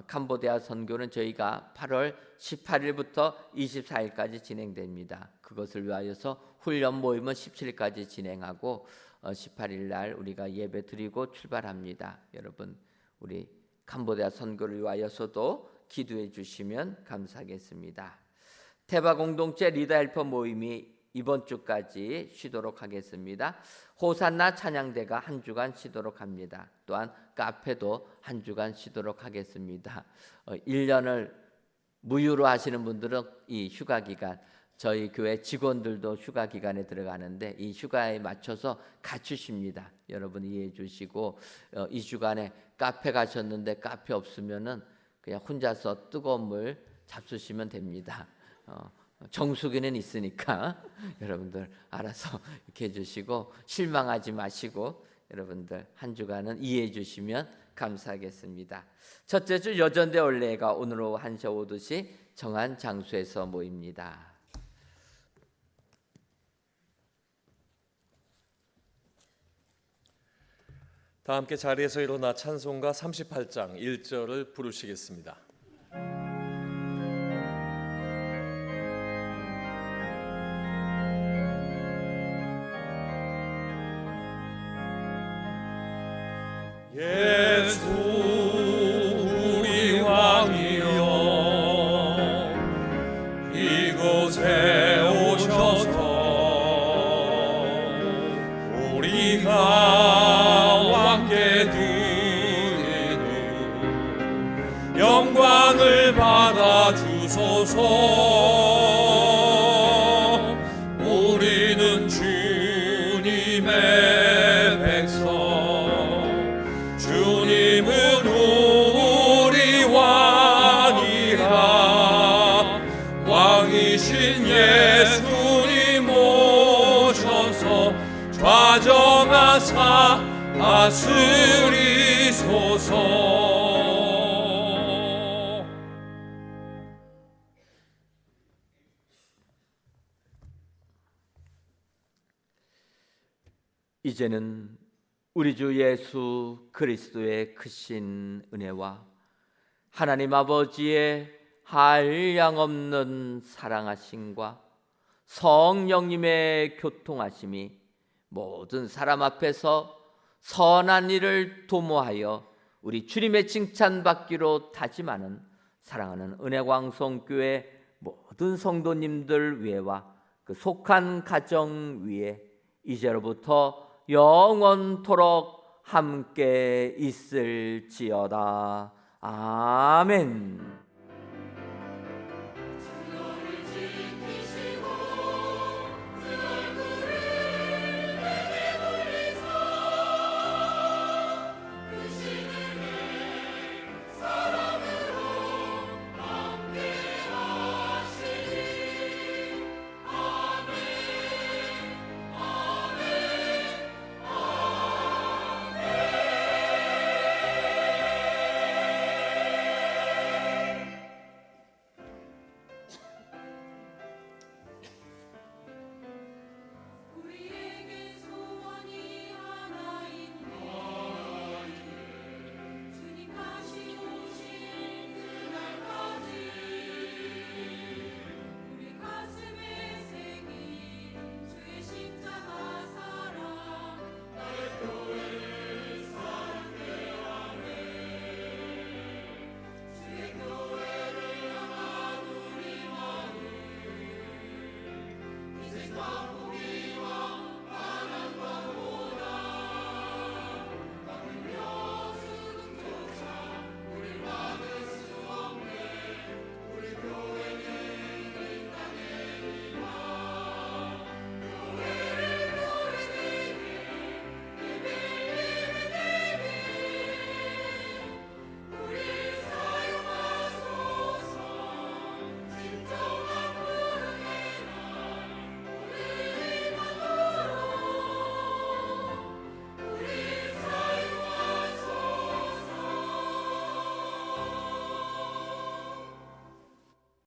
캄보디아 선교는 저희가 8월 18일부터 24일까지 진행됩니다. 그것을 위하여서 훈련 모임은 17일까지 진행하고 18일 날 우리가 예배 드리고 출발합니다. 여러분 우리 캄보디아 선교를 위하여서도 기도해 주시면 감사하겠습니다. 테바 공동체 리더 헬퍼 모임이 이번 주까지 쉬도록 하겠습니다. 호산나 찬양대가 한 주간 쉬도록 합니다. 또한 카페도 한 주간 쉬도록 하겠습니다. 1년을 무휴로 하시는 분들은 이 휴가 기간, 저희 교회 직원들도 휴가 기간에 들어가는데 이 휴가에 맞춰서 같이 쉽니다. 여러분 이해해 주시고 이 주간에 카페 가셨는데 카페 없으면은 그냥 혼자서 뜨거운 물 잡수시면 됩니다. 정수기는 있으니까 여러분들 알아서 이렇게 해주시고 실망하지 마시고 여러분들 한 주간은 이해해 주시면 감사하겠습니다. 첫째 주 여전대 올레가 오늘 오후 1시 5시 정한 장소에서 모입니다. 다 함께 자리에서 일어나 찬송가 38장 1절을 부르시겠습니다. 예수 우리 왕이여 이곳에 오셔서 우리가 왕께 드리는 영광을 받아 주소서. 우리는 주님의 백성 주님은 우리 왕이라 왕이신 예수님 오셔서 좌정하사 다스리소서. 이제는 우리 주 예수 그리스도의 크신 은혜와 하나님 아버지의 한량없는 사랑하심과 성령님의 교통하심이 모든 사람 앞에서 선한 일을 도모하여 우리 주님의 칭찬받기로 다짐하는 사랑하는 은혜광성교회 모든 성도님들 위에와 그 속한 가정 위에 이제로부터 영원토록 함께 있을지어다. 아멘.